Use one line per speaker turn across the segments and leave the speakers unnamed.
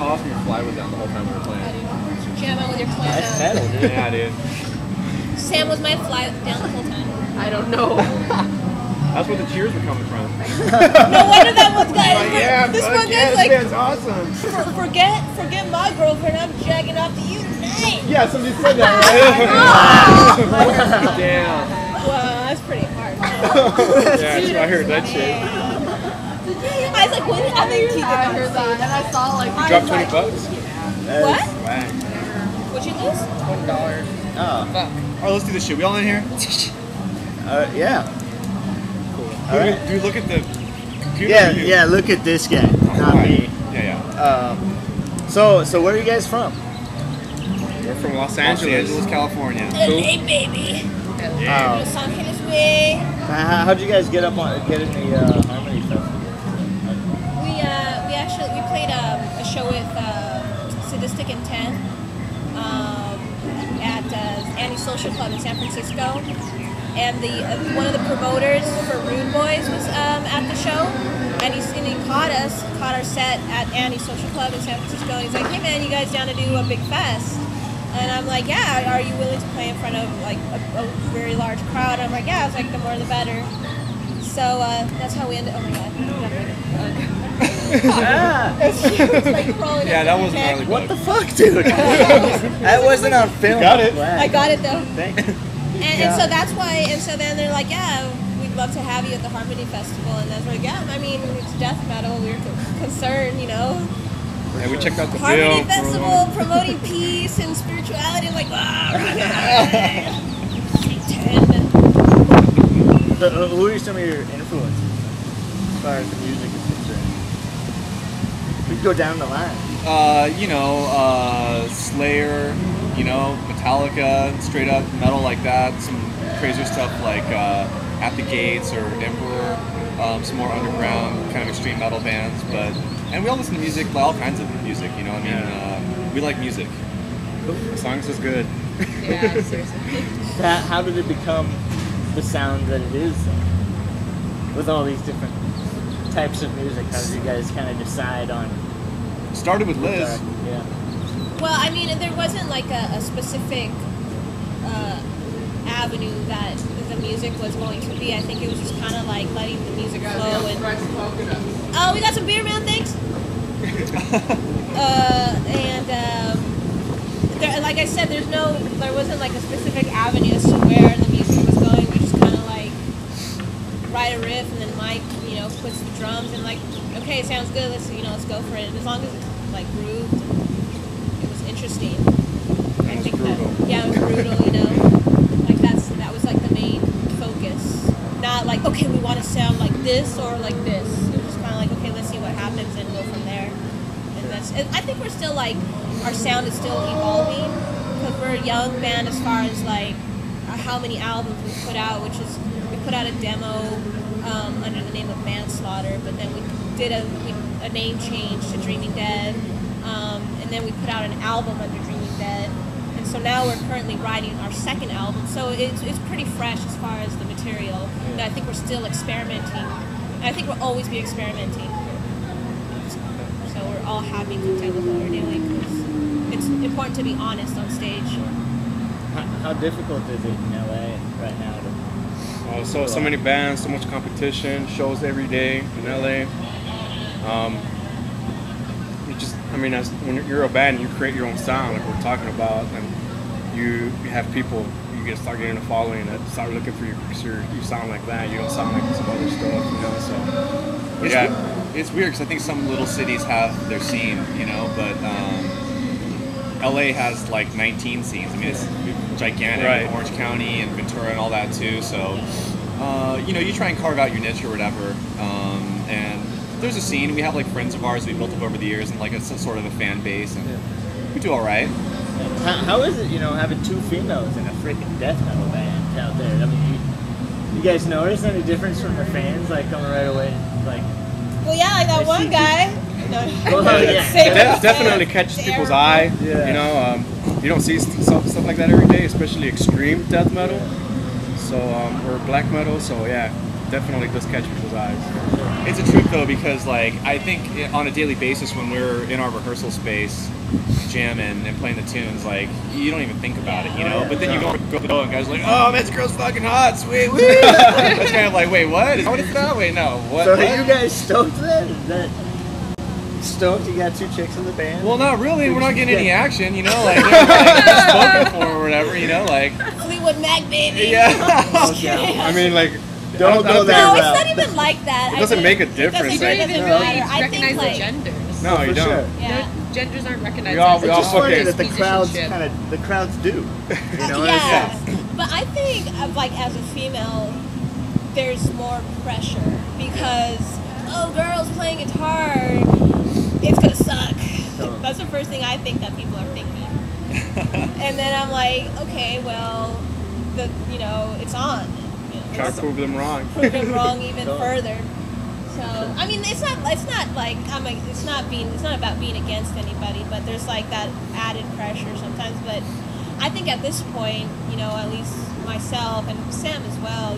awesome your fly was down the whole time we were playing.
Jam out with your clan.
That's metal, dude.
Yeah, dude.
Sam was my fly down the whole time.
I don't know.
That's where the cheers were coming from.
No wonder that one guy.
Yeah,
this
fuck
one
yeah,
guy's like,
this man's awesome.
forget my girlfriend. I'm jacking off to you tonight.
Yeah, somebody said that, right? Damn.
Wow, that's pretty hard.
Yeah, I heard that shit.
I was like, when? I think he did
I
not
heard that, and I saw like.
You dropped $20?
What?
Swag.
What'd you lose?
$20.
Oh.
Fuck.
Alright, let's do this shit. We all in here?
Yeah.
Cool.
All right.
Do you look at the computer?
Yeah, yeah. Look at this guy, not me.
Yeah.
So where are you guys from?
We're from Los Angeles, California.
Hey, baby.
Oh.
Los Angeles way.
How'd you guys get in the Harmony Festival?
We played a show with Sadistic Intent at Anti-Social Club in San Francisco, and one of the promoters for Rude Boys was at the show, and he caught our set at Anti-Social Club in San Francisco, and he's like, hey man, you guys down to do a big fest? And I'm like, yeah, are you willing to play in front of like a very large crowd? I'm like, yeah, it's like the more the better. So that's how we ended. Oh my god. It's like crawling
Yeah,
up
that
your
wasn't
neck.
really
What the fuck, dude? That wasn't on film.
Got it.
I got it though.
Thank you.
And so that's why, and so then they're like, yeah, we'd love to have you at the Harmony Festival. And that's like, yeah, I mean, it's death metal. We were concerned, you know.
And we checked out the
Harmony
film.
Festival, promoting peace and spirituality. I'm like, wow,
So, who are some of your influences as far as the music is concerned? We could go down the line.
Slayer, Metallica, straight up metal like that. Some crazier stuff like At the Gates or Emperor. Some more underground kind of extreme metal bands, and we all listen to music, all kinds of music. We like music. The songs is good.
Yeah, seriously.
How did it become the sound that it is, then? With all these different types of music? How did you guys kind of decide on?
Started with Liz.
Yeah.
Well, I mean, there wasn't like a specific avenue that the music was going to be. I think it was just kind of like letting the music flow. Oh, we got some beer, man. Thanks. Like I said, there wasn't like a specific avenue as to where the music was going. We just kind of like write a riff, and then Mike, puts the drums, and like, okay, it sounds good. Let's go for it. And as long as it's like grooved, it was interesting.
It was brutal.
It was brutal. Like that was like the main focus. Not like, okay, we want to sound like this or like this. It was just kind of like, okay, let's see what happens and go from there. And I think we're still like, our sound is still evolving because we're a young band as far as like how many albums we've put out, which is we put out a demo under the name of Manslaughter, but then we did a name change to Dreaming Dead, and then we put out an album under Dreaming Dead, and so now we're currently writing our second album. So it's pretty fresh as far as the material. And I think we're still experimenting. And I think we'll always be experimenting. So we're all happy and content with what we're doing because it's important to be honest on stage.
How difficult is it in LA right now?
So many bands, so much competition, shows every day in LA. When you're a band, you create your own sound, like we're talking about, and you have people. You start getting a following that start looking for you sound like that. You don't sound like some other stuff, So it's weird because I think some little cities have their scene, but LA has like 19 scenes. I mean, it's gigantic. Right. Orange County and Ventura and all that too. So, you try and carve out your niche or whatever. And there's a scene. We have like friends of ours we built up over the years, and like it's sort of a fan base, and we do all right.
How is it, having two females in a freaking death metal band out there? I mean, you guys notice any difference from the fans, like coming right away, like?
Well, yeah, like that one guy.
It definitely catches people's eye. Yeah. You don't see stuff like that every day, especially extreme death metal. So or black metal. So yeah, definitely does catch people's vibes.
It's a truth though, because like I think on a daily basis when we're in our rehearsal space, jamming and playing the tunes, like you don't even think about it, you know. But then you go and guys are like, oh man, this girl's fucking hot, sweet. Woo. That's kind of like, wait, what? What is that? Wait, no, what?
So
what?
are you guys stoked then? Is that stoked? You got 2 chicks in the band?
Well, not really. We're not getting any action, you know. Like they're like spoken for or whatever, you know. Like
Fleetwood Mac, baby.
yeah.
I mean, like,
Don't go there.
No, it's
route.
not even like that.
It doesn't make a difference.
It
You don't
doesn't
even
really
really
matter. I
recognize
think
the
like,
genders.
No, you
For
don't.
sure.
yeah.
Genders aren't recognized.
We all-
as
we
It's
all
just
fucking-
funny that the crowds
musicianship.
the crowds do. You know,
Yeah, but I think like as a female, there's more pressure because girls playing guitar, it's gonna suck.
Oh.
That's the first thing I think that people are thinking. And then I'm like, okay, well, it's on. You know,
Try to prove them wrong.
prove them wrong even
Oh.
further. So I mean, it's not like it's not about being against anybody, but there's like that added pressure sometimes. But I think at this point, at least myself and Sam as well,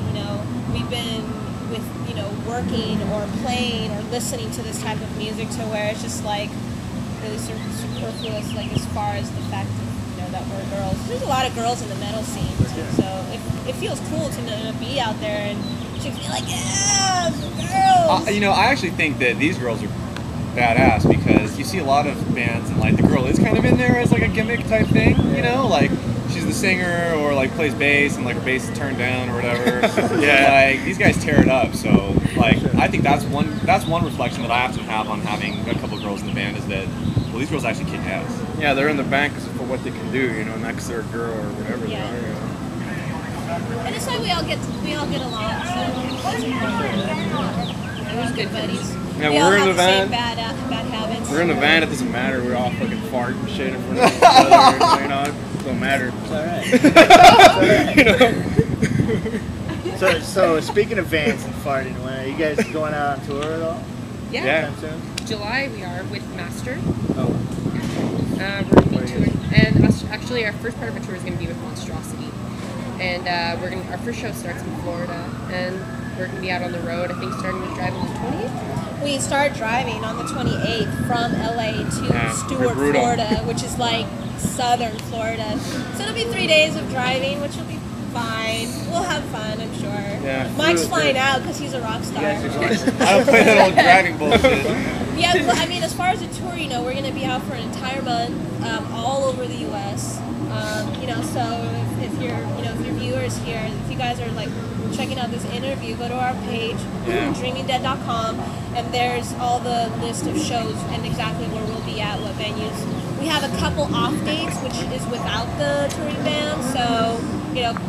we've been with working or playing or listening to this type of music to where it's just like really superfluous, like as far as the fact of that we're girls. There's a lot of girls in the metal scene too, so it feels cool to be out there and to feel like, yeah, girls.
I actually think that these girls are badass because you see a lot of bands and like the girl is kind of in there as like a gimmick type thing, you know, like she's the singer or like plays bass and like her bass is turned down or whatever. Yeah, like these guys tear it up. So like I think that's one reflection that I have to have on having a couple of girls in the band is that these girls actually kick ass.
Yeah, they're in the band for what they can do, not because they're a girl or whatever
Yeah.
they are.
And it's like we all get along. So we're good buddies.
Yeah,
we all
we're in
have
the
same
van.
bad habits.
We're in the van, it doesn't matter. We're all fucking fart and shit in front of each other. It don't matter.
It's all right. So speaking of vans and farting, are you guys going out on tour at all?
Yeah.
Yeah.
Soon?
July we are with Master.
Oh.
We're going to be touring, and actually our first part of our tour is going to be with Monstrosity, and our first show starts in Florida, and we're going to be out on the road. I think starting with driving on the 20th.
We start driving on the 28th from LA to
Yeah,
Stuart,
brutal.
Florida, which is like southern Florida. So it'll be 3 days of driving, which will be fine. We'll have fun, I'm sure.
Yeah.
Mike's flying out because he's a rock star.
I don't play that old driving bullshit.
Yeah, well, I mean, as far as the tour, we're going to be out for an entire month, all over the U.S. So if your viewers here, if you guys are like checking out this interview, go to our page, dreamingdead.com, and there's all the list of shows and exactly where we'll be at, what venues. We have a couple off dates, which is without the touring band, so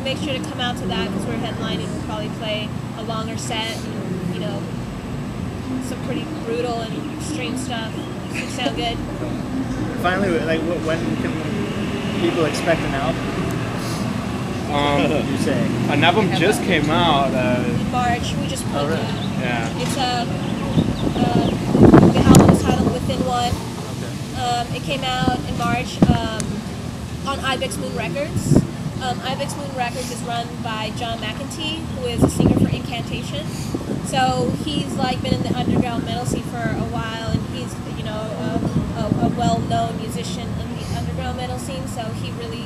make sure to come out to that because we're headlining. We'll probably play a longer set, some pretty brutal and extreme stuff. Should sound good.
Finally, like, when can people expect an album? You say?
An album just came out.
In March, we just put
really?
Yeah.
It's the album is titled Within One.
Okay.
It came out in March on Ibex Moon Records. Ibex Moon Records is run by John McEntee, who is a singer for Incantation. So he's like been in the underground metal scene for a while, and he's a well-known musician in the underground metal scene. So he really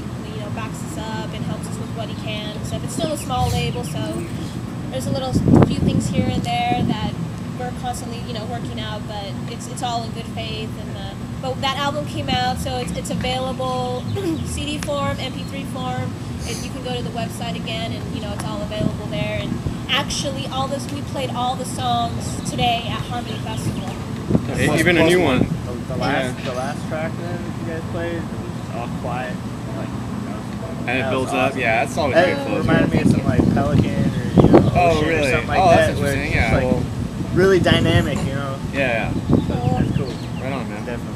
backs us up and helps us with what he can. So it's still a small label, so there's a few things here and there that we're constantly working out, but it's all in good faith. And but that album came out, so it's available CD form, MP3 form. You can go to the website again, and it's all available there. And actually, we played all the songs today at Harmony Festival.
Even a new one.
The last track then you guys played, it was all quiet.
And it
That
builds
was
up.
awesome.
Yeah, that's always a good
That
closer.
reminded me of some like Pelican or
Oh,
Ocean
really?
or something like
Oh,
that.
that's
where
interesting,
it's
yeah.
like
Well-
really dynamic,
Yeah,
That's cool.
right on, man.
Definitely.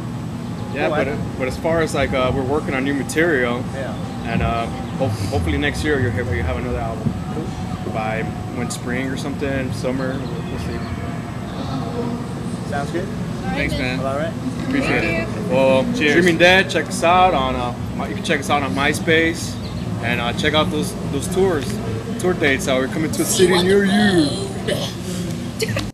Yeah,
Cool,
but as far as like we're working on new material,
Yeah.
and hopefully next year you have another album. By spring or something, summer, we'll see.
Sounds good.
All right,
Thanks, man.
Well, all right.
Appreciate it.
Well,
Cheers.
Dreaming Dead, check us out on you can check us out on MySpace, and check out those tour dates. We're coming to a city near you.
Bye.